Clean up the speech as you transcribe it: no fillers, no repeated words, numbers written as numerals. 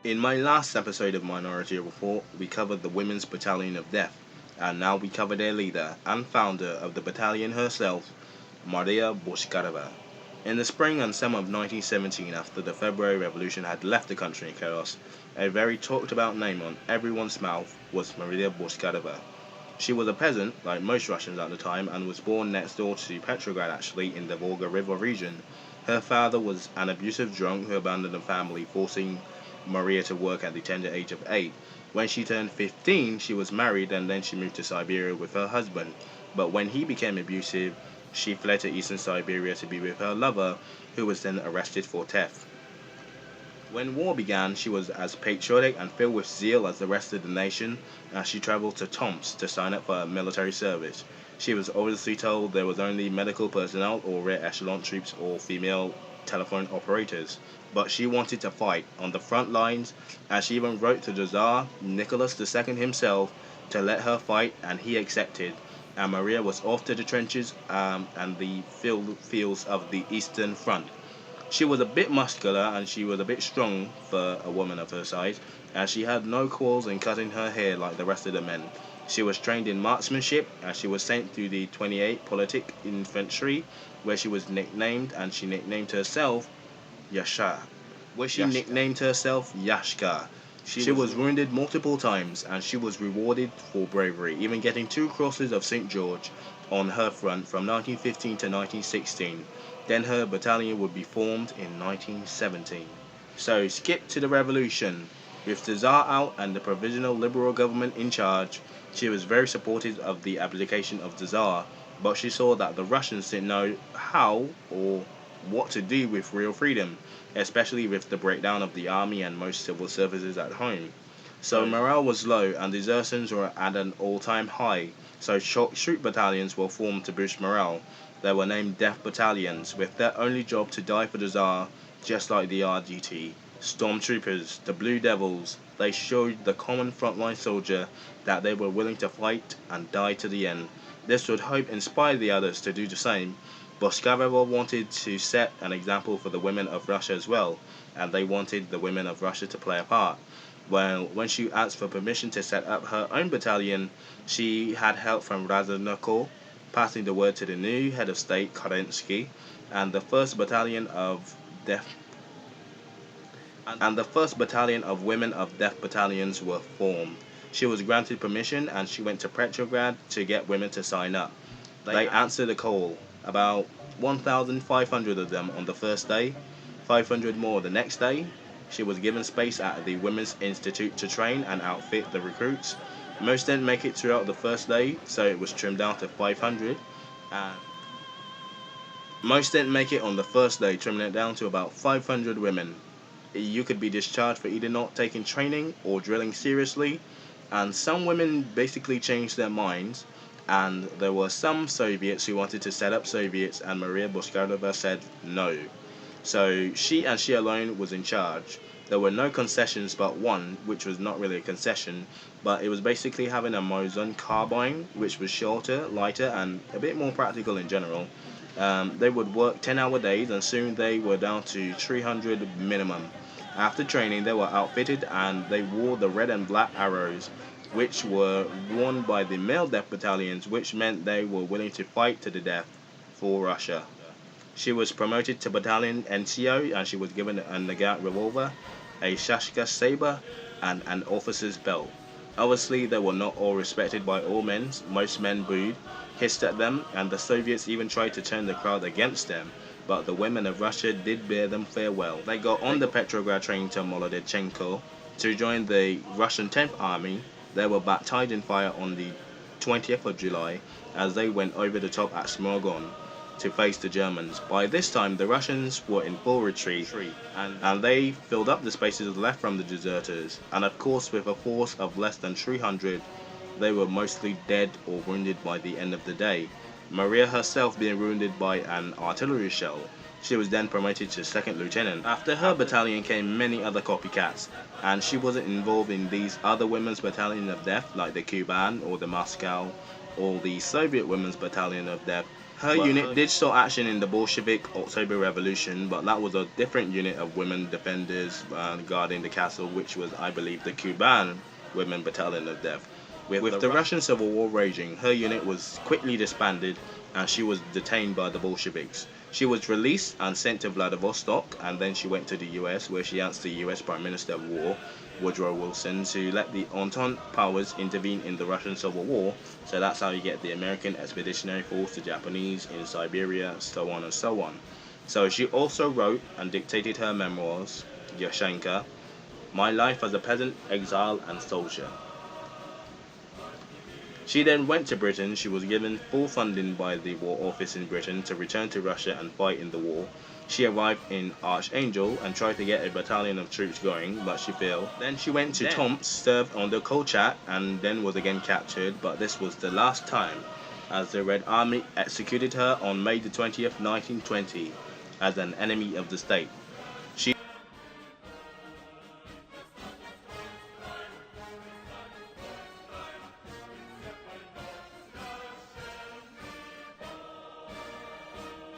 In my last episode of Minority Report, we covered the Women's Battalion of Death, and now we cover their leader and founder of the battalion herself, Maria Bochkareva. In the spring and summer of 1917, after the February Revolution had left the country in chaos, a very talked about name on everyone's mouth was Maria Bochkareva. She was a peasant, like most Russians at the time, and was born next door to Petrograd actually, in the Volga River region. Her father was an abusive drunk who abandoned the family, forcing Maria to work at the tender age of 8. When she turned 15, she was married and then she moved to Siberia with her husband. But when he became abusive, she fled to eastern Siberia to be with her lover, who was then arrested for theft. When war began, she was as patriotic and filled with zeal as the rest of the nation, as she traveled to Tomsk to sign up for military service. She was obviously told there was only medical personnel or rare echelon troops or female telephone operators, but she wanted to fight on the front lines, and she even wrote to the Tsar, Nicholas II himself, to let her fight, and he accepted. And Maria was off to the trenches and the fields of the Eastern Front. She was a bit muscular and she was a bit strong for a woman of her size, and she had no qualms in cutting her hair like the rest of the men. She was trained in marksmanship and she was sent to the 28th Politic Infantry, where she nicknamed herself Yasha. Where she nicknamed herself Yashka. She was wounded multiple times and she was rewarded for bravery, even getting 2 crosses of St. George on her front from 1915 to 1916. Then her battalion would be formed in 1917. So skip to the revolution. With the Tsar out and the provisional liberal government in charge, she was very supportive of the abdication of the Tsar, but she saw that the Russians didn't know how or what to do with real freedom, especially with the breakdown of the army and most civil services at home. So morale was low and desertions were at an all-time high, so shock troop battalions were formed to boost morale. They were named Death Battalions, with their only job to die for the Tsar, just like the RDT. Stormtroopers, the Blue Devils, they showed the common frontline soldier that they were willing to fight and die to the end. This would hope inspire the others to do the same. Bochkareva wanted to set an example for the women of Russia as well, and they wanted the women of Russia to play a part. Well, when she asked for permission to set up her own battalion, she had help from Razumnikov, passing the word to the new head of state, Kerensky, and the first battalion of death and the first battalion of women of death battalions were formed. She was granted permission and she went to Petrograd to get women to sign up. They answered the call, about 1,500 of them on the first day, 500 more the next day. She was given space at the Women's Institute to train and outfit the recruits. Most didn't make it throughout the first day, so it was trimmed down to 500. And most didn't make it on the first day, trimming it down to about 500 women. You could be discharged for either not taking training or drilling seriously, and some women basically changed their minds, and there were some Soviets who wanted to set up Soviets, and Maria Bochkareva said no. So she and she alone was in charge. There were no concessions but one, which was not really a concession, but it was basically having a Mosin carbine, which was shorter, lighter, and a bit more practical in general. They would work 10-hour days, and soon they were down to 300 minimum. After training, they were outfitted and they wore the red and black arrows, which were worn by the male death battalions, which meant they were willing to fight to the death for Russia. She was promoted to battalion NCO and she was given a Nagant revolver, a Shashka saber, and an officer's belt. Obviously, they were not all respected by all men. Most men booed, hissed at them, and the Soviets even tried to turn the crowd against them. But the women of Russia did bear them farewell. They got on the Petrograd train to Molodechenko to join the Russian 10th Army. They were baptized in fire on the 20th of July as they went over the top at Smorgon to face the Germans. By this time, the Russians were in full retreat, and they filled up the spaces left from the deserters. And of course, with a force of less than 300, they were mostly dead or wounded by the end of the day. Maria herself being wounded by an artillery shell. She was then promoted to second lieutenant. After her battalion came many other copycats, and she wasn't involved in these other women's battalion of death like the Kuban or the Moscow or the Soviet women's battalion of death. Her unit did show action in the Bolshevik October Revolution, but that was a different unit of women defenders guarding the castle, which was, I believe, the Kuban Women Battalion of Death. With the Russian Civil War raging, her unit was quickly disbanded and she was detained by the Bolsheviks. She was released and sent to Vladivostok, and then she went to the US, where she asked the US Prime Minister of War, Woodrow Wilson, to let the Entente powers intervene in the Russian Civil War. So that's how you get the American Expeditionary Force, the Japanese in Siberia, so on and so on. So she also wrote and dictated her memoirs, Yashenka, My Life as a Peasant, Exile and Soldier. She then went to Britain. She was given full funding by the War Office in Britain to return to Russia and fight in the war. She arrived in Archangel and tried to get a battalion of troops going, but she failed. Then she went to Tomsk, served under Kolchak, and then was again captured, but this was the last time, as the Red Army executed her on May the 20th, 1920, as an enemy of the state.